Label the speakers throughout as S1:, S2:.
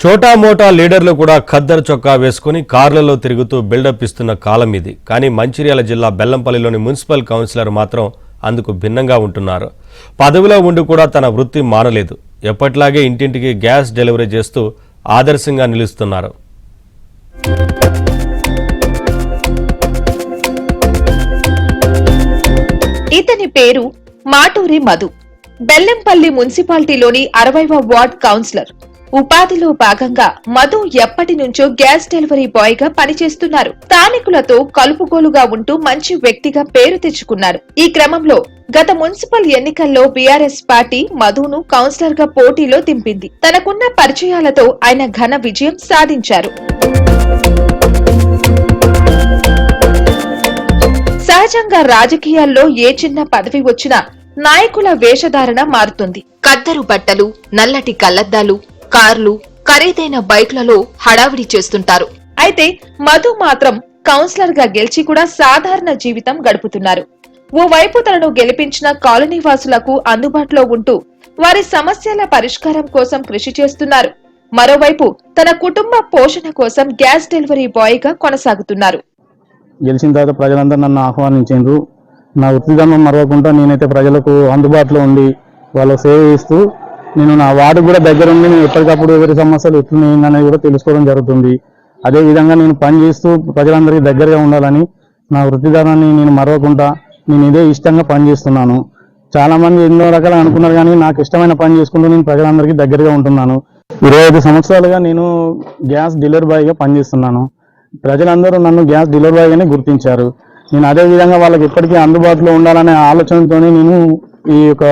S1: చోటా మోటా లీడర్లు కూడా ఖద్దరు చొక్కా వేసుకుని కార్లలో తిరుగుతూ బిల్డప్ ఇస్తున్న కాలం ఇది. కానీ మంచిర్యాల జిల్లా బెల్లంపల్లిలోని మున్సిపల్ కౌన్సిలర్ మాత్రం అందుకు భిన్నంగా ఉంటున్నారు. పదవిలో ఉండి కూడా తన వృత్తి మానలేదు. ఎప్పట్లాగే ఇంటింటికి గ్యాస్ డెలివరీ చేస్తూ ఆదర్శంగా నిలుస్తున్నారు.
S2: ఇతని పేరు మాటూరి మధు. బెల్లంపల్లి మున్సిపాలిటీలోని 60వ వార్డ్ కౌన్సిలర్. ఉపాధిలో భాగంగా మధు ఎప్పటి నుంచో గ్యాస్ డెలివరీ బాయ్ గా పనిచేస్తున్నారు. స్థానికులతో కలుపుగోలుగా ఉంటూ మంచి వ్యక్తిగా పేరు తెచ్చుకున్నారు. ఈ క్రమంలో గత మున్సిపల్ ఎన్నికల్లో బీఆర్ఎస్ పార్టీ మధును కౌన్సిలర్ గా పోటీలో దింపింది. తనకున్న పరిచయాలతో ఆయన ఘన విజయం సాధించారు. సహజంగా రాజకీయాల్లో ఏ చిన్న పదవి వచ్చినా నాయకుల వేషధారణ మారుతుంది. ఖద్దరు బట్టలు, నల్లటి కళ్లద్దాలు, కార్లు, ఖరీదైన బైక్లలో హడావిడి చేస్తుంటారు. అయితే మధు మాత్రం కౌన్సిలర్ గా గెలిచి కూడా సాధారణ జీవితం గడుపుతున్నారు. ఓవైపు తనను గెలిపించిన కాలనీ వాసులకు అందుబాటులో ఉంటూ వారి సమస్యల పరిష్కారం కోసం కృషి చేస్తున్నారు. మరోవైపు తన కుటుంబ పోషణ కోసం గ్యాస్ డెలివరీ బాయ్ గా కొనసాగుతున్నారు.
S3: గెలిచిన తర్వాత ప్రజలందరూ నన్ను ఆహ్వానించారు. నా వృత్తిధర్మం మరవకుండా నేనైతే ప్రజలకు అందుబాటులో ఉండి వాళ్ళకు సేవ చేస్తూ నేను నా వార్డు కూడా దగ్గర ఉండి నేను ఎప్పటికప్పుడు ఎవరి సమస్యలు ఎట్లున్నాయనేది కూడా తెలుసుకోవడం జరుగుతుంది. అదేవిధంగా నేను పనిచేస్తూ ప్రజలందరికీ దగ్గరగా ఉండాలని నా వృత్తిధర్మాన్ని నేను మరవకుండా నేను ఇదే ఇష్టంగా పనిచేస్తున్నాను. చాలా మంది ఎన్నో రకాలు అనుకున్నారు, కానీ నాకు ఇష్టమైన పని చేసుకుంటూ నేను ప్రజలందరికీ దగ్గరగా ఉంటున్నాను. 25 సంవత్సరాలుగా నేను గ్యాస్ డెలివరీ బాయ్గా పనిచేస్తున్నాను. ప్రజలందరూ నన్ను గ్యాస్ డెలివరీ బాయ్గానే గుర్తించారు. నేను అదే విధంగా వాళ్ళకి ఎప్పటికీ అందుబాటులో ఉండాలనే ఆలోచనతోనే నేను ఈ యొక్క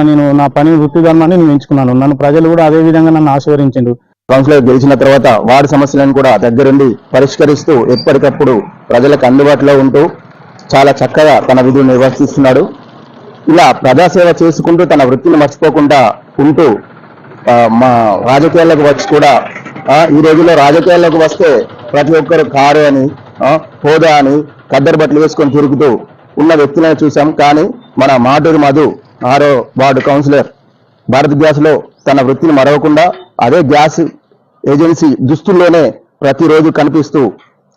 S3: నేను నా పని వృత్తిధర్మాన్ని నేను ఎంచుకున్నాను. నన్ను ప్రజలు కూడా అదే విధంగా నన్ను ఆశీర్వదించారు.
S4: కౌన్సిలర్ గెలిచిన తర్వాత వార్డు సమస్యలను కూడా దగ్గరుండి పరిష్కరిస్తూ ఎప్పటికప్పుడు ప్రజలకు అందుబాటులో ఉంటూ చాలా చక్కగా తన విధులు నిర్వర్తిస్తున్నాడు. ఇలా ప్రజాసేవ చేసుకుంటూ తన వృత్తిని మర్చిపోకుండా ఉంటూ మా రాజకీయాల్లోకి వచ్చి కూడా ఈ రోజుల్లో రాజకీయాల్లోకి వస్తే ప్రతి ఒక్కరు కారు అని హోదా అని ఖద్దరు బట్టలు వేసుకొని తిరుగుతూ ఉన్న వ్యక్తులను చూసాం. కానీ మన మాటూరి మధు 6వ వార్డు కౌన్సిలర్ భారత్ గ్యాస్ లో తన వృత్తిని మరవకుండా అదే గ్యాస్ ఏజెన్సీ దుస్తుల్లోనే ప్రతిరోజు కనిపిస్తూ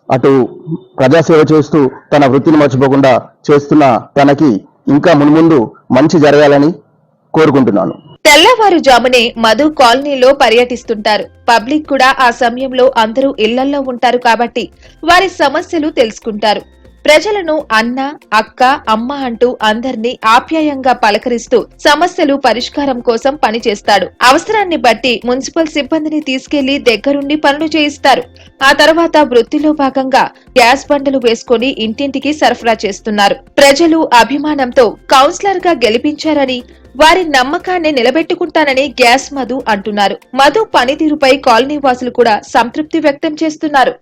S4: అటు ప్రజాసేవ చేస్తూ తన వృత్తిని మర్చిపోకుండా చేస్తున్న తనకి ఇంకా మున్ముందు మంచి జరగాలని కోరుకుంటున్నాను.
S2: తెల్లవారుజామునే మధు కాలనీలో పర్యటిస్తుంటారు. పబ్లిక్ కూడా ఆ సమయంలో అందరూ ఇళ్లల్లో ఉంటారు కాబట్టి వారి సమస్యలు తెలుసుకుంటారు. ప్రజలను అన్న, అక్క, అమ్మ అంటూ అందర్నీ ఆప్యాయంగా పలకరిస్తూ సమస్యలు పరిష్కారం కోసం పనిచేస్తాడు. అవసరాన్ని బట్టి మున్సిపల్ సిబ్బందిని తీసుకెళ్లి దగ్గరుండి పనులు చేయిస్తారు. ఆ తర్వాత వృత్తిలో భాగంగా గ్యాస్ బండలు వేసుకుని ఇంటింటికి సరఫరా చేస్తున్నారు. ప్రజలు అభిమానంతో కౌన్సిలర్ గా గెలిపించారని, వారి నమ్మకాన్ని నిలబెట్టుకుంటానని గ్యాస్ మధు అంటున్నారు. మధు పనితీరుపై కాలనీ వాసులు కూడా సంతృప్తి వ్యక్తం చేస్తున్నారు.